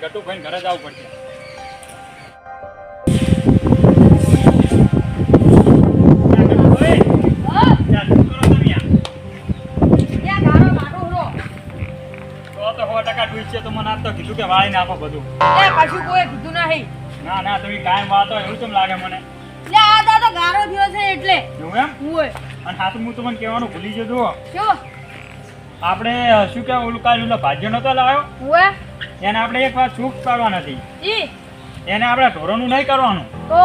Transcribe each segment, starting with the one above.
ગટુભાઈ ઘરે જવું પડશે. તો મને આપ તો કીધું કે વાળી નાખો બધું. કશું કોઈ કીધું નહીં. ના તમે કાયમ વાતો એવું કેમ લાગે મને? આ તો ગારો થયો છે એટલે. એવું એમ? ઓય. અને હાથું હું તમને કહેવાનું ભૂલી ગયો જુઓ. શું? આપણે શું કે ઓલું કાલ ઓલો ભાજ્યો નતો લાવ્યો? ઓય. એને આપણે એક વાર છૂક કરવા નથી. ઈ એને આપણે ઢોરોનું નહીં કરવાનું. તો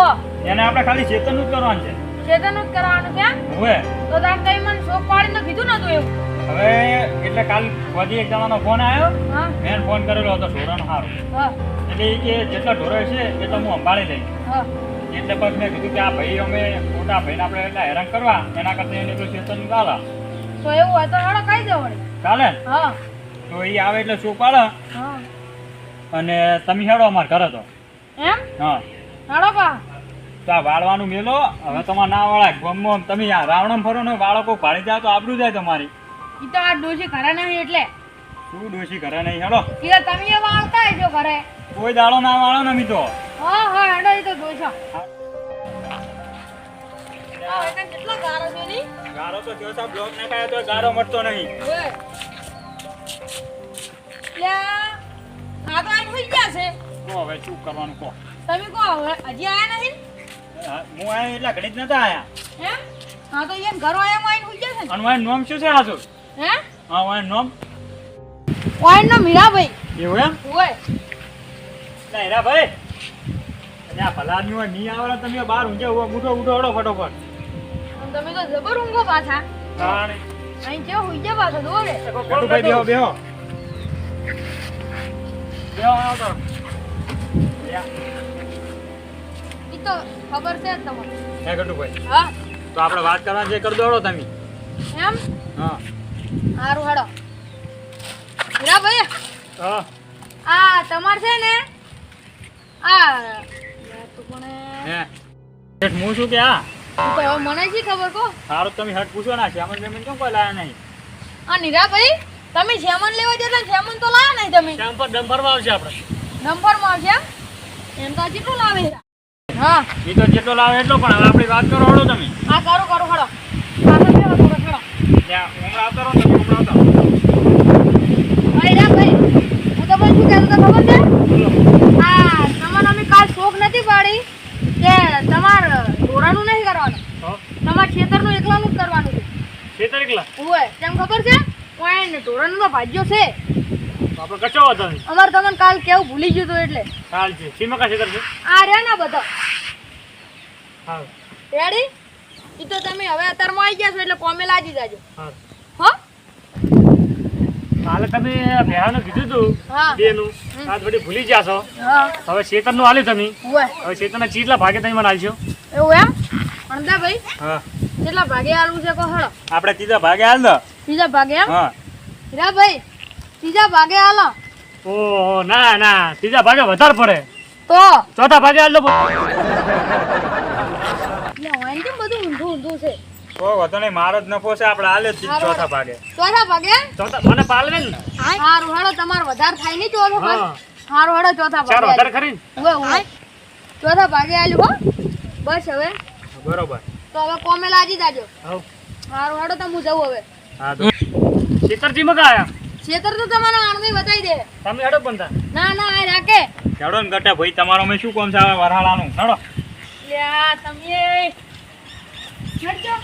એને આપણે ખાલી ચેતનનું જ કરવાનું છે. ચેતનનું જ કરવાનું છે? ઓય. તો તાર કઈ મને શોક પાડીને કીધું નતું એવું. હવે એટલે કાલ વધી એક જણાનો ફોન આવ્યો. હા. મેં ફોન કરેલો હતો ઢોરાનો હારો. હા. એટલે એ કે જેટલા ઢોરો છે એ તો હું સંભાળી લઈશ. હા. એટલે પછી મેં કીધું કે આ ભાઈ અમે મોટા ભાઈને આપણે એટલા હેરાન કરવા એના કરતા એને તો ચેતનનું ચાલે. તો એવું હોય તો હળો કહી દે વળી. ચાલે ને? હા. તો એ આવે એટલે શું પાડે હા. અને તમે હેડો અમારે ઘરે તો. એમ? હા. હળો પા. તો આ વાળવાનું મેલો હવે તમારે ના વાળા ગમો તમે આ રાવણમ ફરો ને બાળકો ભાડી જાય તો આબરૂ જાય તમારી. ઈ તો આ ડોશી ઘરે નહીં એટલે. શું ડોશી ઘરે નહીં હેડો? ઈ તમે એ વાળતા હશો ઘરે. કોઈ દાડો ના વાળો ને મી તો. હા હા હેડો ઈ તો ડોશા. આ એને કેટલો ગારો છે ની? ગારો તો જો સા બ્લોક નાખાય તો ગારો મળતો નહીં. ઓય. લે આ તો આઈ હોઈ ગયા છે. કો હવે શું કરવાનું કો? તમે કો હવે હજી આયા નહીં? હું આ એટલા ઘડી જ નતા આયા. એમ? હા તો એમ ઘરો આયા માં આઈને હોઈ ગયા છે ને? અને વાય નામ શું છે હાજુ? હે? હા વાય નામ ઓઈન નો મીરાભાઈ. એવું એમ? ઓય. ના હેરા ભાઈ અને આ ભલા આદમી હોય નહીં આવે તમે બહાર ઊંઘે ઉઠો હડો ફટોફટ. અને તમે તો જબર ઊંઘો પાછા. તાણે અહીં કેવો હોઈ ગયા પાછા દોડે. ગટુભાઈ બેહો બેહો આવતો. ઈ તો ખબર છે જ તમને. હે ગટુભાઈ હા. તો આપણે વાત કરવાની છે કરી દોડો તમે. એમ? હા હારું હેડો. મીરાભાઈ હા આ તમાર છે ને આ તું પણ હે શેઠ હું શું કે આ ઈ તો હવે મને શી ખબર કો. સારું તમે હટ પૂછો ના છે અમને જમીન કેમ કોઈ લાયા નહીં? આ નીરાભાઈ તમે જેમન લેવા જતા જેમન તો લાયા નહીં તમે. કેમ પર ડમ્પરમાં આવશે આપણે? નંબર માં છે એમ તો કેટલું લાવે? હા એ તો જેટલો લાવે એટલો પણ હવે આપણી વાત કરો હળો તમે. આ કરું હેડો પાછળ બેહો થોડો હેડો. ત્યાં હમણાં આવતા રહો તમે હમણાં આવતા. ભાઈ નીરાભાઈ હું તમને શું કહેતો તો ખબર છે? આ તમને અમે કાલ શોખ નથી પાડી કે તમાર ઢોરાનું નહીં કરવાનું, તમાર ખેતરનું એકલાનું જ કરવાનું છે. ખેતર એકલા ઓય કેમ ખબર છે? ઓય ઢોરાનું તો ભાજ્યો છે. આપણે કચો હતો અમાર તમને કાલ કેવું ભૂલી ગયું હતું એટલે. કાલ છે સીમા કા ખેતર છે. આ રહ્યા ના બધા હા રેડી? ઈ તો તમે હવે અત્યારમાં આવી ગયા છો એટલે કોમે લાગી જાજો. હા હો? કાલે તમે ભેહાનું કીધું તું હા. બેનું આજ બધી ભૂલી ગયા છો. હા. હવે ખેતરનું હાલ્યું તમે. ઓય હવે ખેતરના ચીટલા ભાગે તમે મને હાલશો. એવું એમ? અણદા ભાઈ હા કેટલા ભાગે આલવું છે કો હળો? આપણે ત્રીજા ભાગે હાલ દો. ત્રીજા ભાગે એમ? હા હીરા ભાઈ ત્રીજા ભાગે આલો ઓહો ના ત્રીજા ભાગે વધારે પડે. તો ચોથા ભાગે હાલ દો. એટલે વાઈન કેમ બધું ઊંધું ઊંધું છે? તો વધુ નહીં મારો જ નફો છે આપણે હાલે જ ચોથા ભાગે. ચોથા ભાગે? ચોથા મને પાલવે ને. હારું હેડો તમાર વધારે થાય નહીં ચોથા ભાગે. હા હારું હેડો ચોથા ચાર ભાગે વધારે ખરી ને? ઓય ઓય ચોથા ભાગે આલ્યું હો. બસ હવે બરોબર. તો હવે કોમે લાગી જાજો. હા હારું હેડો તો હું જઉં હવે. હા તો ખેતરજી મગા આયા ખેતર તો તમારો આણવી બતાવી દે. તમે હેડો બંધા ના ના આ રાખે. હેડો ને ગટા ભાઈ તમારો મેં શું કામ છે આ વરહાળાનું હેડો. લ્યા તમે હટજો.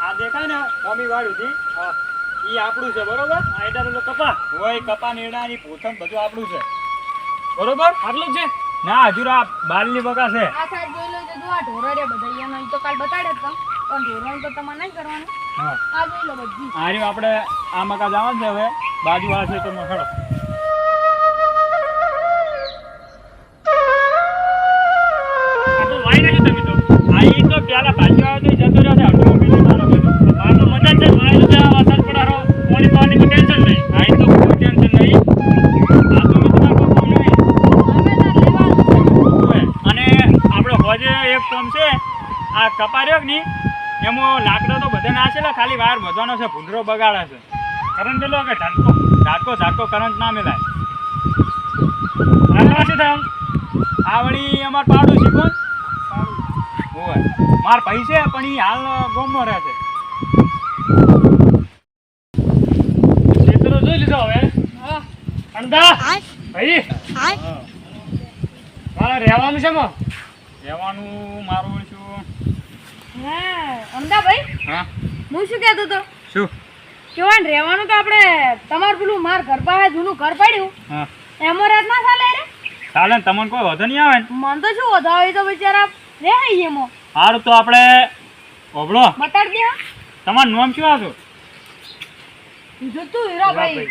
આ દેખાય ને મમ્મી વાળું થી ઈ આપણું છે બરોબર. આ એડા કપા હોય કપા નેડા ની પોથમ બધું આપણું છે બરોબર. આટલું છે ના હજુ આ બાલની બકા છે. આ સાઈડ જોઈ લો જો આ ઢોરા રે બધા એનો ઈ તો કાલ બતાડે જ તો પણ ઢોરાનું તો તમારે નહીં કરવાનું. હા આ જોઈ લો બધી. આ રહ્યું આપણે આ મકા જવાનું છે હવે બાજુવાળા છે તો હેડો. વાઈ નાખ્યું તમે તો. આ ઈ તો પેલા ભાજ્યો આવ્યો તો જતો રહ્યો છે અડધો મિનિટ મારો બધું. મારે તો મજા જ છે વાઈ તો વરસાદ પડારો પાણી કોઈ ટેન્શન નહીં. આ ઈ તો કોઈ ટેન્શન નહીં. આ તો મેં તમારે કોઈ કામ નહીં. અને આપણે હોજે એક કામ છે આ કપા રહ્યો કે નહીં એમાં લાકડા તો બધા નાખેલા, ખાલી વાયર વધવાનો છે, ભૂંડરો બગાડે છે. કરંટ પેલો કે ઝાટકો ઝાટકો કરંટ ના મેલાય. આ શું થાય? આ વળી અમાર પાડું છે કોણ? હોય માર પૈસે પણ ઈ હાલ ગોમમાં રહે છે. ખેતરો જોઈ લીધો હવે. હા અંદા ભાઈ મારે રહેવાનું છે માં. રહેવાનું મારું શું? હા અમદાભાઈ, હા હું શું કહેતો હતો શું? કેવાય ને રહેવાનું તો આપણે તમારું પેલું માર ઘર પાસે જૂનું ઘર પડ્યું હા એમાં રાત ના ચાલે રે. ચાલે ને, તમને કોઈ વધુ નહીં આવે ને? મન તો શું વધુ આવે તો બિચારા રે અહીં એમાં સારું તો આપણે ઓબળો. બતાડી દે. હા તમારું નામ શું હતું? કીધું તું હીરાભાઈ.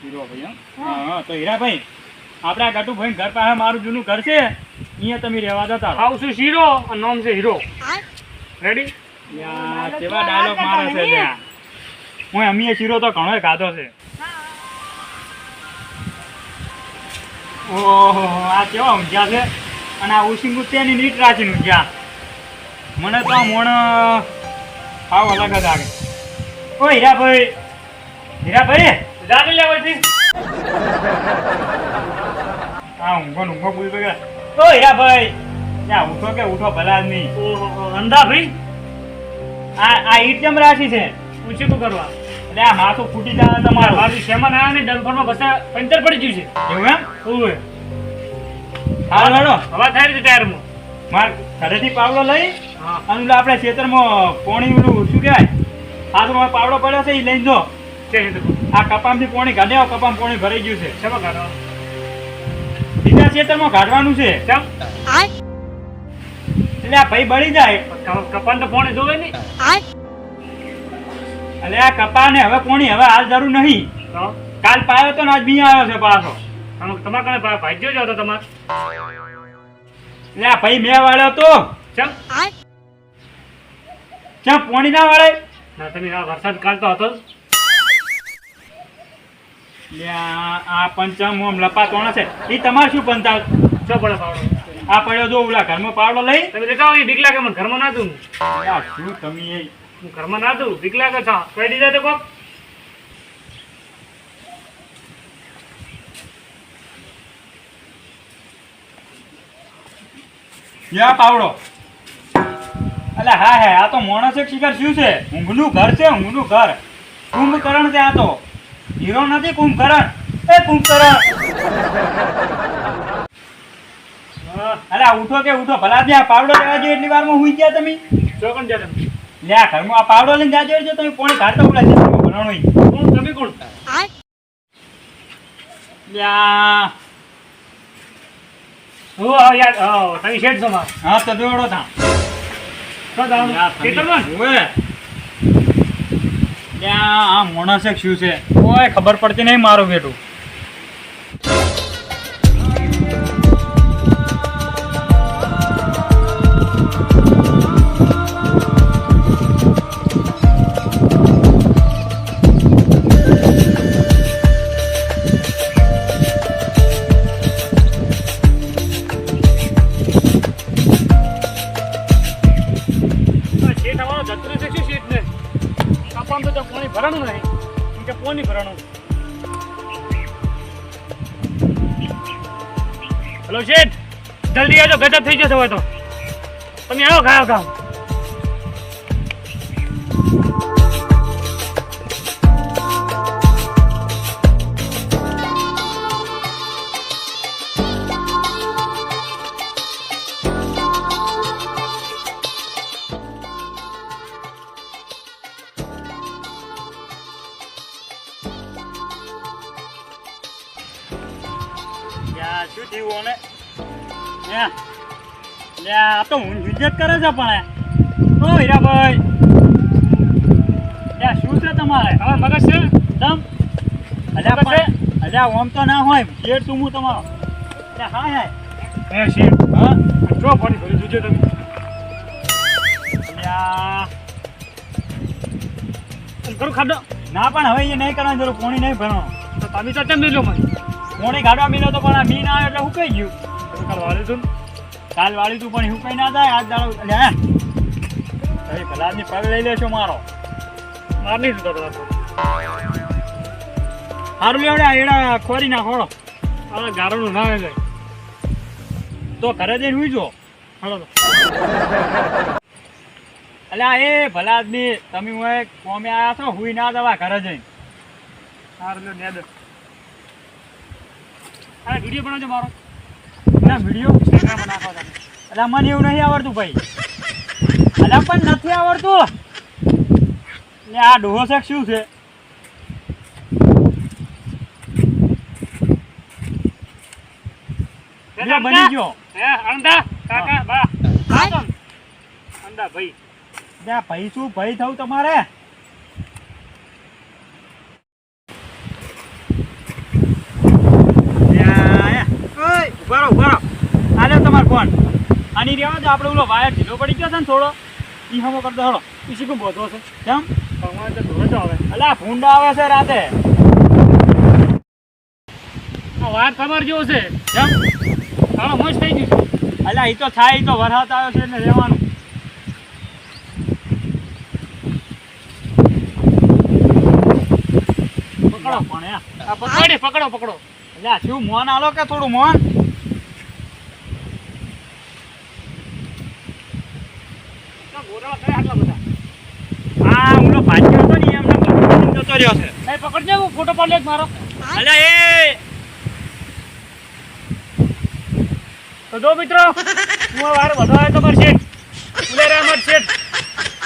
હીરાભાઈ હા હા તો હીરાભાઈ આપણે આ ગટુભાઈ ઘર પાસે મારું જૂનું ઘર છે, અહીંયા તમે રહેવા જતા રહો. આવશું શીરો અને નામ છે હીરો. રેડી? કેવા ડાયલોગ મારે છે ત્યાં. હું અમીએ શીરો તો ઘણો ખાધો છે. ઓહો આ કેવા ઊંઘ્યા છે, અને આ ઉશિંગુ તેની નીટ રાખીને ઊંઘ્યા. મને તો આ મોણ આવ અલગ જ લાગે. ઓ હીરાભાઈ જાતે લેવાથી હા ઊંઘો બોલ બગા. ઓ હીરાભાઈ ત્યાં ઉઠો કે ઉઠો ભલા જ નહીં. ઓહો અંધા ભાઈ આ ઈટ કેમ રાખી છે? પૂછી શું કરવા? એટલે આ માથું ફૂટી જાય તમારું. મારું શેમાં ના ને ડમ્ફરમાં બસા પંચર પડી ગયું છે. એવું એમ? ઓય હાલો હાલો હવા થાય છે ટાયરમાં. માર ઘરેથી પાવડો લઈ હા અને ઓલા આપણે ખેતરમાં પોણી ઓલું શું કહેવાય હાથમાં પાવડો પડ્યો છે એ લઈને જો. છે છે તો આ કપામથી પોણી કાઢે આવો, કપામ પોણી ભરાઈ ગયું છે. શેમાં કાઢો? બીજા ખેતરમાં કાઢવાનું છે કેમ? એટલે આ ભાઈ બળી જાય. કપાન તો પોણે જોવે નહીં. એટલે આ કપાને હવે પોણી હવે હાલ જરૂર નહીં. તો કાલ પાયો તો ને આજ બી આવ્યો છે પાછો. તમારા કને ભાગ્યો જાવ તો તમારે એટલે આ ભાઈ મેં વાળ્યો તો કેમ? ક્યાં પોણી ના વાળે? ના તમે આ વરસાદ કાઢતો હતો જ. એટલે આ પંચામ આમ લપાતોણા છે એ તમારે શું પંચાલ? શું પડે પાવડો? આ પડ્યો જો ઓલા ઘરમાં પાવડો લઈ. તમે દેખાવ એ બીક લાગે મને ઘરમાં ના દઉં. આ શું તમે એ હું ઘરમાં ના દઉં બીક લાગે છે. કહી દીધા તો કોક યા પાવડો. અલે હા હે આ તો માણસ એક શિકાર શું છે? ઊંઘનું ઘર છે, ઊંઘનું ઘર. કુંભકરણ છે આ તો. હીરો નથી કુંભકરણ. એ કુંભકરણ અરે આ ઉઠો કે ઉઠો ભલા ત્યાં પાવડો લેવા જોઈએ એટલી વારમાં હુઈ ગયા તમે. ચોકન જા તમે. લે આ ઘરમાં આ પાવડો લઈને જાજો એટલે તમે પોણી કાઢતા ઉલા છે ભરણો. કોણ તમે કોણ? લ્યા હું યાર હા તમે શેઠ છો માર. હા તો દોડો તા. તો જાવ ખેતરમાં ઓય લ્યા આ માણસ એક શું છે કોઈ ખબર પડતી નહીં મારું બેટું. શેઠ અમારો જતરો છે શું શેઠ ને કપામ તો પાણી ભરાણું નહીં કેમ કે પાણી ભરાણું. હેલો શેઠ જલ્દી આવજો ગજબ થઈ જશે હવે તો. તમે આવો ખાઓ ખાઓ. લ્યા શું થયું ઓને? લ્યા લ્યા આ તો ઊંઘ જ કરે છે પણ. ઓ હીરાભાઈ લ્યા શું છે તમારે? હવે મગજ છે તમ અલ્યા પણ અલ્યા ઓમ તો ના હોય શેર તું હું તમારો. અલ્યા હા હા હે શેઠ હા જો પાણી ભરી જોજો તમે. લ્યા કરું ખાડો ના પણ હવે એ નહીં કરવાનું જરૂર પોણી નહીં ભરવાનું. તો તમે તો કેમ લઈ લો મને? પોણી કાઢવા મિલ્યો તો પણ આ મી ના આવ્યો એટલે હુકાઈ ગયું. તમે કાલ વાળી તું કાલ વાળી તું પણ હુકાઈ ના થાય આજ દાડો. લ્યા તમે ભલાદની પગ લઈ લેશો મારો. માર નહીં જતો તો હારું લેવડે આ એડા ખોરી નાખો. હવે ગારોનું ના જાય તો ઘરે જઈને હુઈ જો. હાલો તો અલ્યા એ ભલા આદમી તમે હું કોમે આયા છો હુઈ ના જવા ઘરે જઈને. હાર લ્યો ને દે આ વિડિયો બનાવજો મારો ના વિડીયો ઇન્સ્ટાગ્રામ નાખો તમે અલ્યા મને એવું નહીં આવડતું ભાઈ. અલ્યા પણ નથી આવડતું. એટલે આ ડોહો છે કે શું છે? એટલે બની ગયો. હે અંડા કાકા બા હાય. અંડા ભાઈ ત્યાં ભાઈ શું ભાઈ થવું તમારે? ઉભા રહો. આલે તમારો ફોન. આની રહેવા દો, આપણે ઓલો વાયર ઢીલો પડી ગયો છે ને થોડો ઈ હમો કરી દો. હળો ઈ શીખું બોધો છે કેમ? ભગવાન તો ધોતો આવે અલા ભૂંડા આવે છે રાતે. આ વાત તમાર જેવો છે કેમ? હાલો મોજ થઈ ગયું અલા ઈ તો થાય, ઈ તો વરસાદ આવ્યો છે એટલે રહેવાનું. પકડો પણ આ પકડો પકડો એટલે શું મોન આલો કે થોડું મોન? ગોરા કરે આટલા બધા આ ઓલો ભાગ્યો હતો ને એમને પકડીને જતો રહ્યો છે. એ પકડજે હું ફોટો પાડ લે મારો અલા એ તો જો મિત્રો હું વાર વધો આવ્યો તમાર શેઠ ઉલેરા મત શેઠ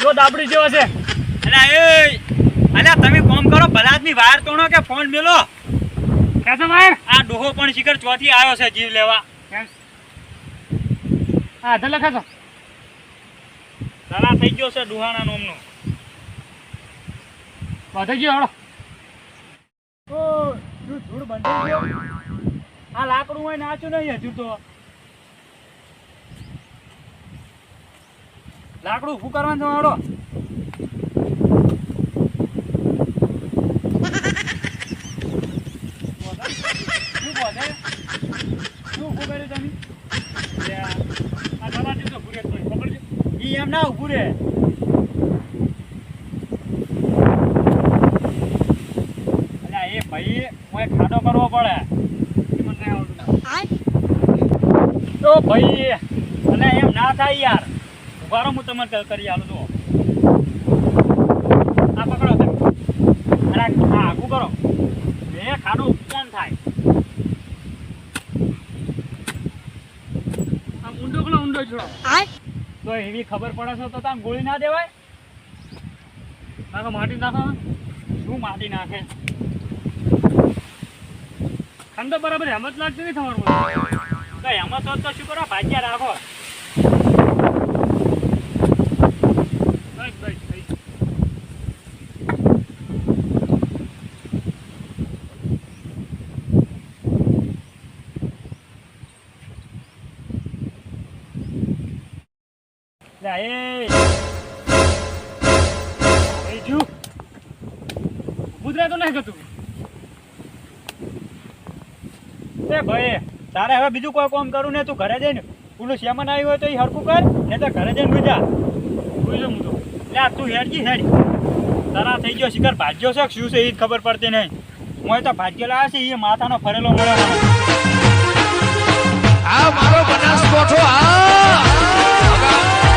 જો દાબડી જેવો છે અલા એ અલા તમે કોમ કરો, ભલા આદમી વાયર તોડો કે ફોન મેલો. કેસો માર આ ડોહો પણ શિખર ચોથી આવ્યો છે જીવ લેવા. કેમ હા ધલે ખાસો તરા થઈ ગયો છે ડોહાના નોમનો. વધે ગયો હળો ઓ શું ધૂળ બંધાઈ ગયો. આ લાકડું હોય નાચું નહીં હજુ તો. લાકડું ઊભું કરવાનું છે હાડો. શું બોલે? શું ઊભું કર્યું તમે? આ દાદા જીતો ભૂરે તો પકડજો ઈ એમ ના ઊભું રે. અલ્યા એ ભાઈ કોઈ ખાડો કરવો પડે. મને નહીં આવડતું તો ભાઈ અને એમ ના થાય યાર. ઉભા રહો, હું તમને કરી આલું છું. આ પકડો તમે. અને આ આગું કરો. બે ખાડો કોણ થાય? આમ ઊંડો કરો ઊંડો છોડો તો એવી ખબર પડે છે તો તમે ગોળી ના દેવાય? નાખો માટી નાખો શું માટી નાખે? ખંડો બરાબર હેમત લાગતી નહીં તમારું તો એમાં તો શું કરો, ભાગ્યા રાખો. બસ બસ થઈ લે એ જો ગુજરાત તો નહીં જતું એ ભાઈ તારે હવે બીજું કોઈ કામ કરું ને તું ઘરે જઈને પેલું શ્યામન આવ્યું હોય તો એ હરખું કર ને તો ઘરે જઈને બીજા જોઈ હું તો લે તું હેડજી હેડ. તારા થઈ ગયો શિખર ભાગ્યો છે કે શું છે એ જ ખબર પડતી નહીં. હું તો ભાગ્ય લાવ્યા છે એ માથાનો ફરેલો મળે. આ મારો બનાસકોઠો આ